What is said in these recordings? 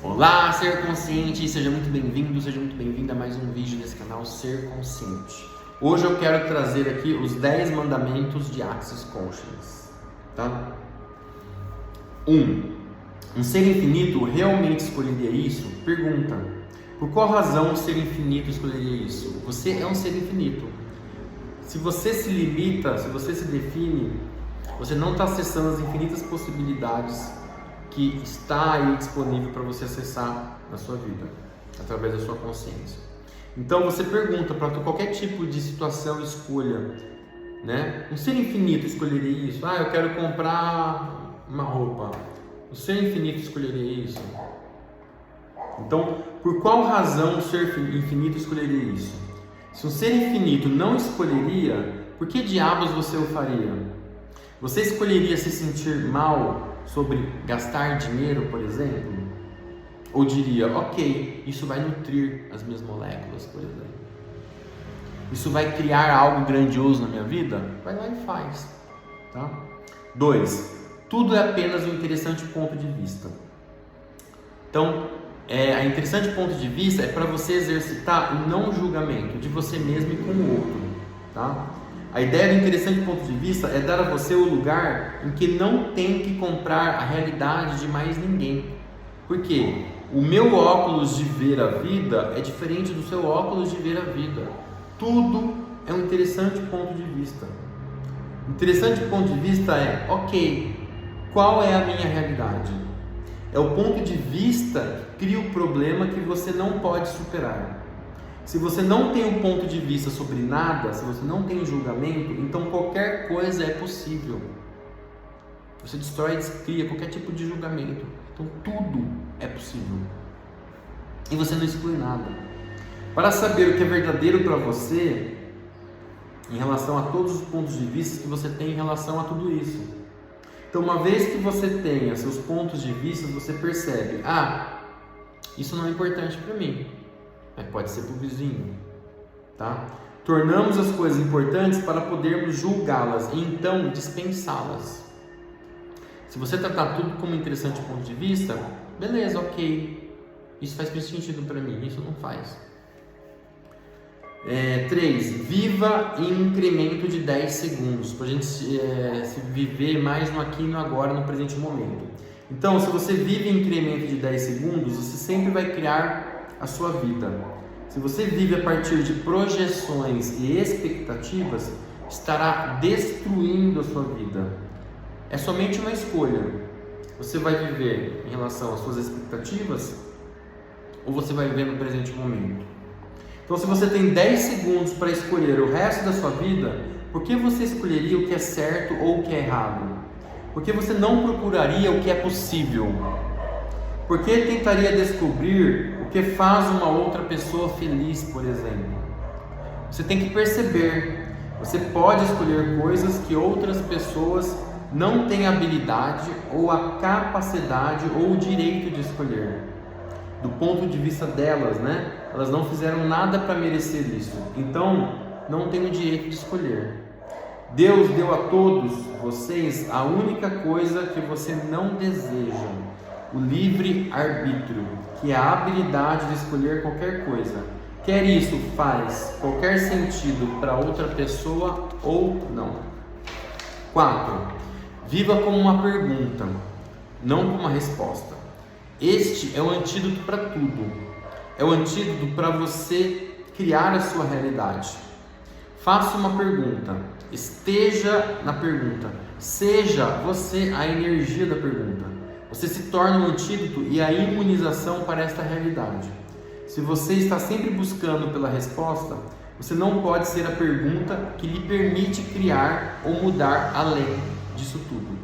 Olá, Ser Consciente, seja muito bem-vindo, seja muito bem-vinda a mais um vídeo desse canal Ser Consciente. Hoje eu quero trazer aqui os 10 mandamentos de Access Consciousness, tá? 1. Um ser infinito realmente escolheria isso? Pergunta. Por qual razão um ser infinito escolheria isso? Você é um ser infinito. Se você se limita, se você se define, você não está acessando as infinitas possibilidades que está aí disponível para você acessar na sua vida, através da sua consciência. Então você pergunta para qualquer tipo de situação, escolha, né? Um ser infinito escolheria isso? Eu quero comprar uma roupa. O ser infinito escolheria isso? Então, por qual razão o ser infinito escolheria isso? Se um ser infinito não escolheria, por que diabos você o faria? Você escolheria se sentir mal sobre gastar dinheiro, por exemplo? Ou diria, ok, isso vai nutrir as minhas moléculas, por exemplo. Isso vai criar algo grandioso na minha vida? Vai lá e faz. Tá? 2. Tudo é apenas um interessante ponto de vista. Então, a interessante ponto de vista é para você exercitar o não julgamento de você mesmo e com o outro. Tá? A ideia do interessante ponto de vista é dar a você o lugar em que não tem que comprar a realidade de mais ninguém. Por quê? O meu óculos de ver a vida é diferente do seu óculos de ver a vida. Tudo é um interessante ponto de vista. O interessante ponto de vista é, ok, qual é a minha realidade? É o ponto de vista que cria o problema que você não pode superar. Se você não tem um ponto de vista sobre nada, se você não tem um julgamento, então qualquer coisa é possível. Você destrói e descria qualquer tipo de julgamento. Então tudo é possível. E você não exclui nada. Para saber o que é verdadeiro para você, em relação a todos os pontos de vista que você tem em relação a tudo isso. Então uma vez que você tenha seus pontos de vista, você percebe, isso não é importante para mim. Pode ser para o vizinho, tá? Tornamos as coisas importantes para podermos julgá-las e então dispensá-las. Se você tratar tudo como interessante ponto de vista, beleza, ok. Isso faz sentido para mim, isso não faz. 3. Viva em incremento de 10 segundos, para a gente se viver mais no aqui e no agora, no presente momento. Então, se você vive em incremento de 10 segundos, você sempre vai criar a sua vida. Se você vive a partir de projeções e expectativas, estará destruindo a sua vida. É somente uma escolha. Você vai viver em relação às suas expectativas ou você vai viver no presente momento? Então, se você tem 10 segundos para escolher o resto da sua vida, por que você escolheria o que é certo ou o que é errado? Por que você não procuraria o que é possível? Por que tentaria descobrir o que faz uma outra pessoa feliz, por exemplo? Você tem que perceber. Você pode escolher coisas que outras pessoas não têm habilidade ou a capacidade ou o direito de escolher. Do ponto de vista delas, né? Elas não fizeram nada para merecer isso. Então, não têm o direito de escolher. Deus deu a todos vocês a única coisa que você não deseja. O livre-arbítrio, que é a habilidade de escolher qualquer coisa. Quer isso faz qualquer sentido para outra pessoa ou não. 4. Viva como uma pergunta, não como uma resposta. Este é o antídoto para tudo. É o antídoto para você criar a sua realidade. Faça uma pergunta. Esteja na pergunta. Seja você a energia da pergunta. Você se torna um antídoto e a imunização para esta realidade. Se você está sempre buscando pela resposta, você não pode ser a pergunta que lhe permite criar ou mudar além disso tudo.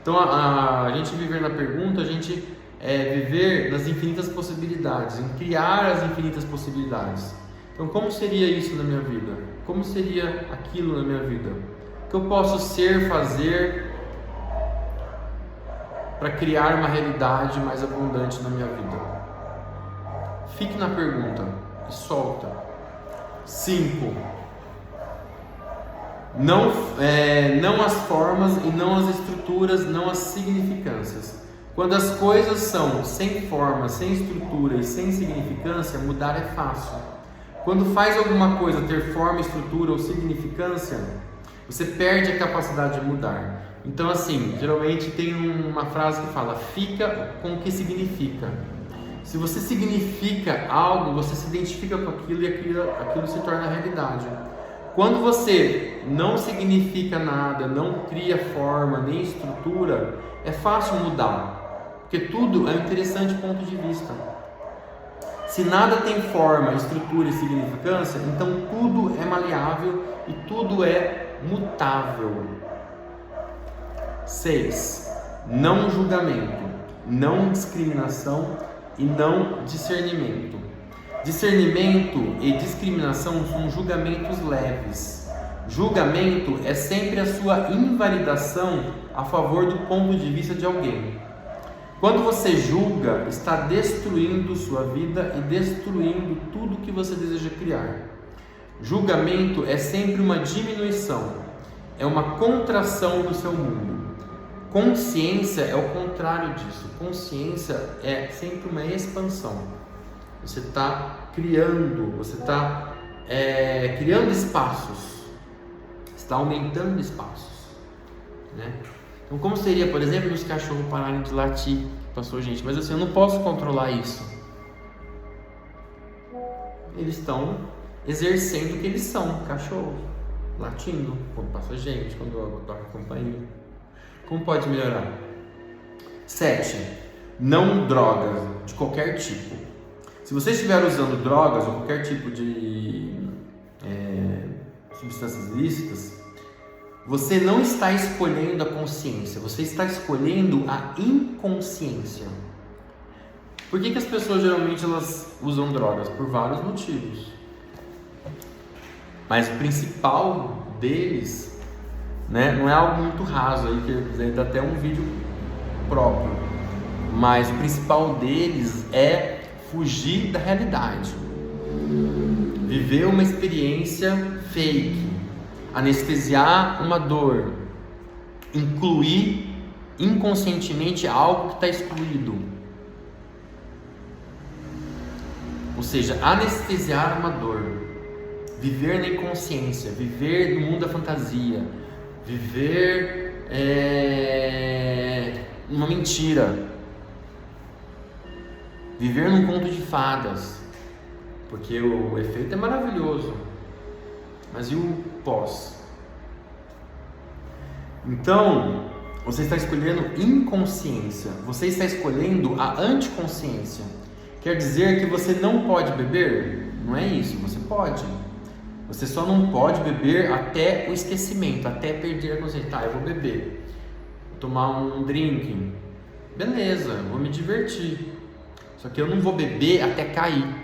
Então, a gente viver na pergunta, a gente viver nas infinitas possibilidades, em criar as infinitas possibilidades. Então, como seria isso na minha vida? Como seria aquilo na minha vida? O que eu posso ser, fazer para criar uma realidade mais abundante na minha vida? Fique na pergunta e solta. 5. Não as formas e não as estruturas, não as significâncias. Quando as coisas são sem forma, sem estrutura e sem significância, mudar é fácil. Quando faz alguma coisa ter forma, estrutura ou significância, você perde a capacidade de mudar. Então, assim, geralmente tem uma frase que fala: fica com o que significa. Se você significa algo, você se identifica com aquilo e aquilo se torna realidade. Quando você não significa nada, não cria forma nem estrutura, é fácil mudar, porque tudo é um interessante ponto de vista. Se nada tem forma, estrutura e significância, então tudo é maleável e tudo é mutável. 6. Não julgamento, não discriminação e não discernimento. Discernimento e discriminação são julgamentos leves. Julgamento é sempre a sua invalidação a favor do ponto de vista de alguém. Quando você julga, está destruindo sua vida e destruindo tudo que você deseja criar. Julgamento é sempre uma diminuição, é uma contração do seu mundo. Consciência é o contrário disso. Consciência é sempre uma expansão. Você está criando, você está criando espaços, está aumentando espaços, né? Então, como seria, por exemplo, os cachorros pararem de latir? Passou gente, mas assim, eu não posso controlar isso. Eles estão exercendo o que eles são, cachorros, latindo, quando passa gente, quando toca a campainha. Como pode melhorar? 7. Não drogas de qualquer tipo. Se você estiver usando drogas ou qualquer tipo de substâncias ilícitas, você não está escolhendo a consciência, você está escolhendo a inconsciência. Por que as pessoas geralmente elas usam drogas? Por vários motivos. Mas o principal deles, né, não é algo muito raso, aí que dá até um vídeo próprio. Mas o principal deles é fugir da realidade. Viver uma experiência fake. Anestesiar uma dor, incluir inconscientemente algo que está excluído, ou seja, anestesiar uma dor, viver na inconsciência, viver no mundo da fantasia, viver uma mentira, viver num conto de fadas, porque o efeito é maravilhoso. Mas e o pós? Então, você está escolhendo inconsciência. Você está escolhendo a anticonsciência. Quer dizer que você não pode beber? Não é isso, você pode. Você só não pode beber até o esquecimento, até perder a consciência. Tá, eu vou beber. Vou tomar um drink. Beleza, vou me divertir. Só que eu não vou beber até cair.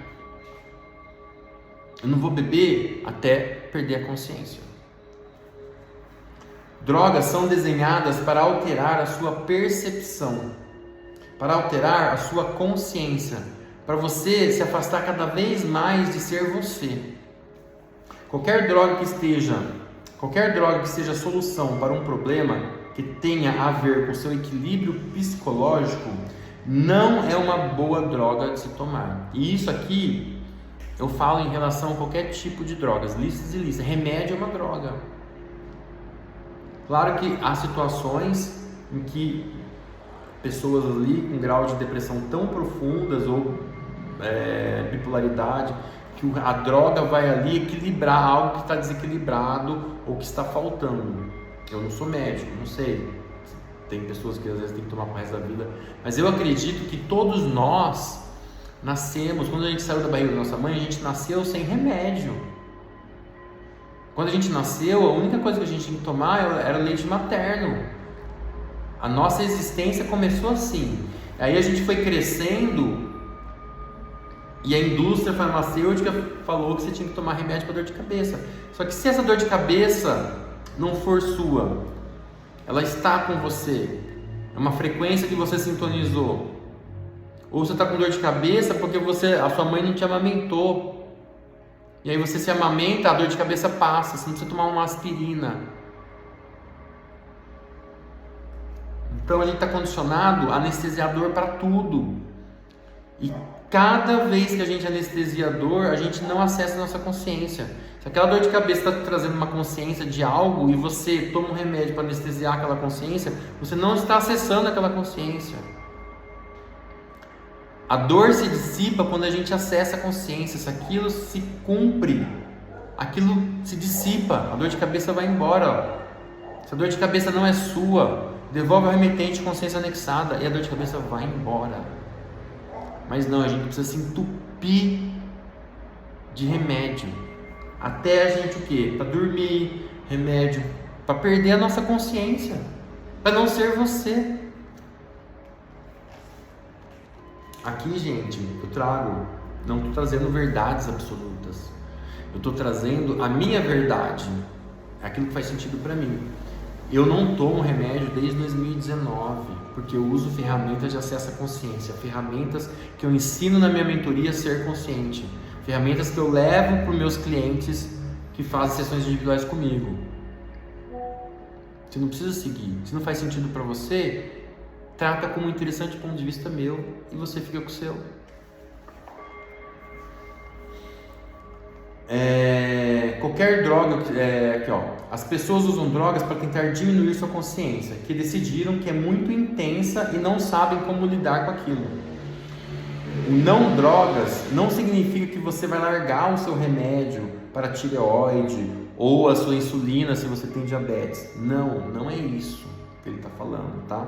Eu não vou beber até perder a consciência. Drogas são desenhadas para alterar a sua percepção, para alterar a sua consciência, para você se afastar cada vez mais de ser você. Qualquer droga que seja solução para um problema que tenha a ver com o seu equilíbrio psicológico, não é uma boa droga de se tomar. E isso aqui eu falo em relação a qualquer tipo de drogas, lícitas e ilícitas. Remédio é uma droga. Claro que há situações em que pessoas ali com grau de depressão tão profundas ou bipolaridade, que a droga vai ali equilibrar algo que está desequilibrado ou que está faltando. Eu não sou médico, não sei. Tem pessoas que às vezes têm que tomar para o resto da vida. Mas eu acredito que todos nós nascemos, quando a gente saiu da barriga da nossa mãe, a gente nasceu sem remédio. Quando a gente nasceu, a única coisa que a gente tinha que tomar era leite materno. A nossa existência começou assim. Aí a gente foi crescendo e a indústria farmacêutica falou que você tinha que tomar remédio para dor de cabeça. Só que se essa dor de cabeça não for sua, ela está com você, é uma frequência que você sintonizou, ou você está com dor de cabeça porque a sua mãe não te amamentou, e aí você se amamenta, a dor de cabeça passa, você não precisa tomar uma aspirina. Então a gente está condicionado a anestesiador para tudo. E cada vez que a gente anestesia a dor, a gente não acessa a nossa consciência. Se aquela dor de cabeça está trazendo uma consciência de algo e você toma um remédio para anestesiar aquela consciência, você não está acessando aquela consciência. A dor se dissipa quando a gente acessa a consciência. Se aquilo se cumpre, aquilo se dissipa, a dor de cabeça vai embora. Se a dor de cabeça não é sua, devolve ao remetente consciência anexada e a dor de cabeça vai embora. Mas não, a gente precisa se entupir de remédio. Até a gente o quê? Para dormir, remédio, para perder a nossa consciência, para não ser você. Aqui, gente, não estou trazendo verdades absolutas. Eu estou trazendo a minha verdade, aquilo que faz sentido para mim. Eu não tomo remédio desde 2019, porque eu uso ferramentas de acesso à consciência, ferramentas que eu ensino na minha mentoria a ser consciente, ferramentas que eu levo para os meus clientes que fazem sessões individuais comigo. Você não precisa seguir. Se não faz sentido para você, trata como um interessante ponto de vista meu e você fica com o seu. Qualquer droga, aqui ó, as pessoas usam drogas para tentar diminuir sua consciência, que decidiram que é muito intensa e não sabem como lidar com aquilo. O não drogas não significa que você vai largar o seu remédio para tireoide ou a sua insulina se você tem diabetes. Não é isso que ele está falando, tá?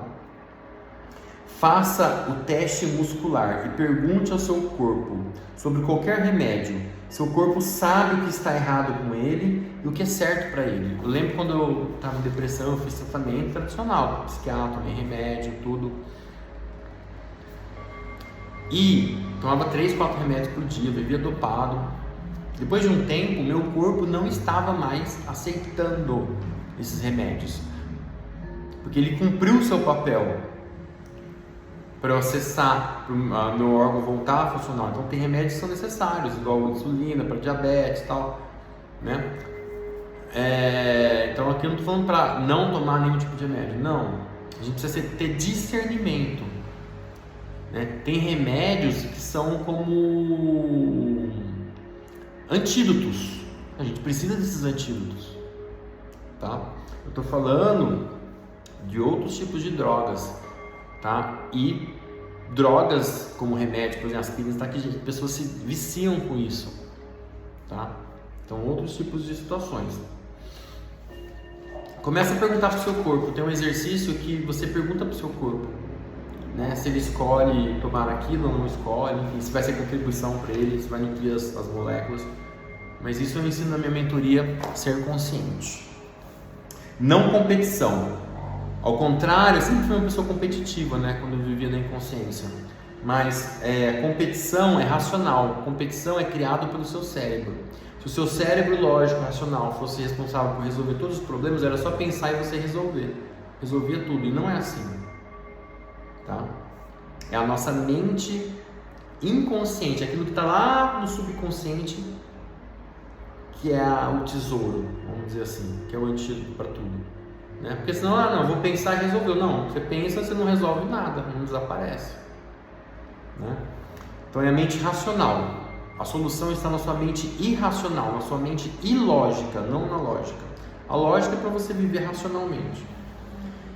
Faça o teste muscular e pergunte ao seu corpo sobre qualquer remédio. Seu corpo sabe o que está errado com ele e o que é certo para ele. Eu lembro quando eu estava em depressão, eu fiz tratamento tradicional, psiquiatra, tomei remédio, tudo. E tomava 3, 4 remédios por dia, vivia dopado. Depois de um tempo, meu corpo não estava mais aceitando esses remédios, porque ele cumpriu o seu papel para eu acessar, para o meu órgão voltar a funcionar. Então tem remédios que são necessários, igual a insulina para diabetes e tal, né? Então aqui eu não estou falando para não tomar nenhum tipo de remédio, não. A gente precisa ter discernimento, né? Tem remédios que são como antídotos, a gente precisa desses antídotos, tá? Eu estou falando de outros tipos de drogas, tá? E drogas como remédio, por exemplo, aspirinas, tá? Que as pessoas se viciam com isso, tá? Então outros tipos de situações. Começa a perguntar para o seu corpo. Tem um exercício que você pergunta para o seu corpo, né? Se ele escolhe tomar aquilo ou não escolhe, enfim, se vai ser contribuição para ele, se vai nutrir as moléculas. Mas isso eu ensino na minha mentoria, ser consciente. Não competição. Ao contrário, eu sempre fui uma pessoa competitiva, né? Quando eu vivia na inconsciência. Mas competição é racional. Competição é criado pelo seu cérebro. Se o seu cérebro lógico, racional, fosse responsável por resolver todos os problemas, era só pensar e você resolver. Resolvia tudo. E não é assim. Tá? É a nossa mente inconsciente, aquilo que está lá no subconsciente, que é o tesouro, vamos dizer assim, que é o antídoto para tudo, né? Porque senão, não, vou pensar e resolveu. Não, você pensa, você não resolve nada, não desaparece, né? Então é a mente racional. A solução está na sua mente irracional, na sua mente ilógica, não na lógica. A lógica é para você viver racionalmente.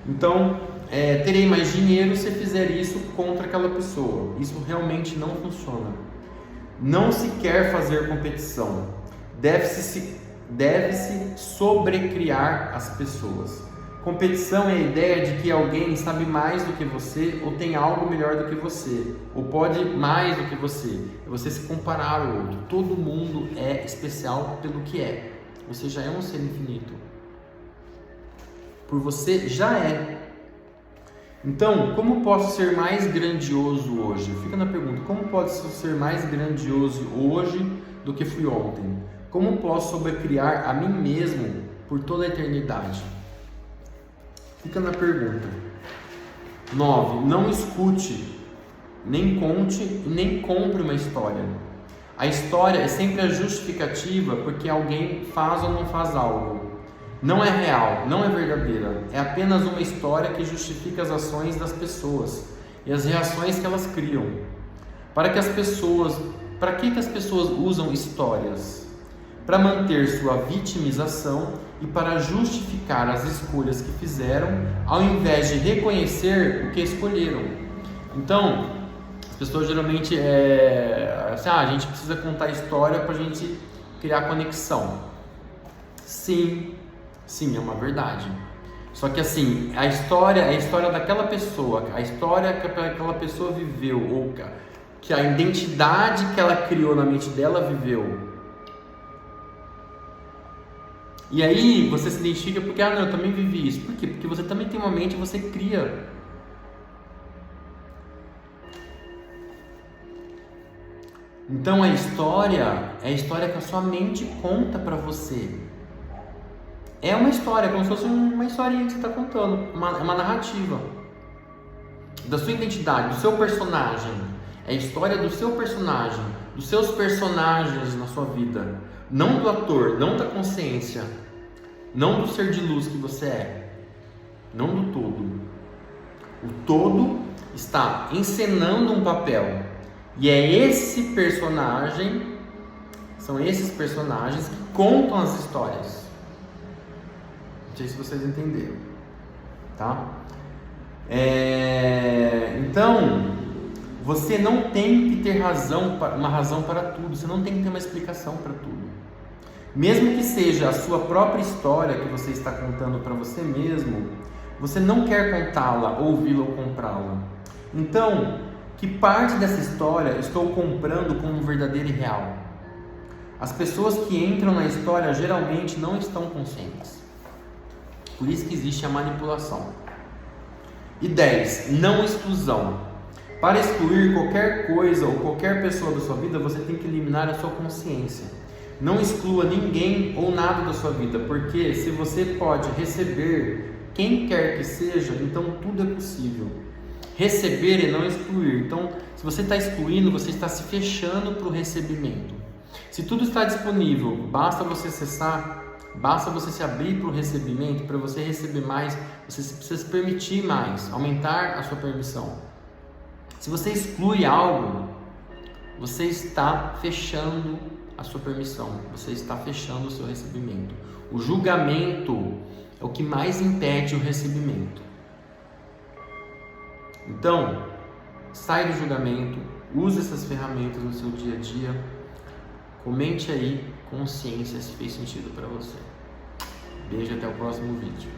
Então, terei mais dinheiro se fizer isso contra aquela pessoa. Isso realmente não funciona. Não se quer fazer competição. Deve-se sobrecriar as pessoas. Competição é a ideia de que alguém sabe mais do que você, ou tem algo melhor do que você, ou pode mais do que você. É você se comparar ao outro. Todo mundo é especial pelo que é. Você já é um ser infinito. Por você já é. Então, como posso ser mais grandioso hoje? Fica na pergunta, como posso ser mais grandioso hoje do que fui ontem? Como posso sobrecriar a mim mesmo por toda a eternidade? Fica na pergunta. 9. Não escute, nem conte e nem compre uma história. A história é sempre a justificativa porque alguém faz ou não faz algo. não é real, não é verdadeira. É apenas uma história que justifica as ações das pessoas e as reações que elas criam. Para que as pessoas usam histórias? Para manter sua vitimização e para justificar as escolhas que fizeram, ao invés de reconhecer o que escolheram. Então, as pessoas geralmente a gente precisa contar história para a gente criar conexão. Sim, é uma verdade. Só que assim, a história é a história daquela pessoa, a história que aquela pessoa viveu, ou que a identidade que ela criou na mente dela viveu. E aí você se identifica porque, eu também vivi isso. Por quê? Porque você também tem uma mente e você cria. Então a história é a história que a sua mente conta pra você. É uma história, como se fosse uma historinha que você está contando, uma narrativa da sua identidade, do seu personagem. É a história do seu personagem, dos seus personagens na sua vida, não do ator, não da consciência, não do ser de luz que você é, não do todo. O todo está encenando um papel e é esse personagem, são esses personagens que contam as histórias. Não sei se vocês entenderam, tá? Então, você não tem que ter uma razão para tudo, você não tem que ter uma explicação para tudo. Mesmo que seja a sua própria história que você está contando para você mesmo, você não quer contá-la, ouvi-la ou comprá-la. Então, que parte dessa história estou comprando como verdadeira e real? As pessoas que entram na história geralmente não estão conscientes. Por isso que existe a manipulação. E 10. Não exclusão. Para excluir qualquer coisa ou qualquer pessoa da sua vida, você tem que eliminar a sua consciência. Não exclua ninguém ou nada da sua vida, porque se você pode receber quem quer que seja, então tudo é possível. Receber e não excluir. Então, se você está excluindo, você está se fechando para o recebimento. Se tudo está disponível, basta você acessar. Basta você se abrir para o recebimento. Para você receber mais, você precisa se permitir mais, aumentar a sua permissão. Se você exclui algo, você está fechando a sua permissão, você está fechando o seu recebimento. O julgamento é o que mais impede o recebimento. Então, sai do julgamento, use essas ferramentas no seu dia a dia. Comente aí, consciência, se fez sentido para você. Beijo, até o próximo vídeo.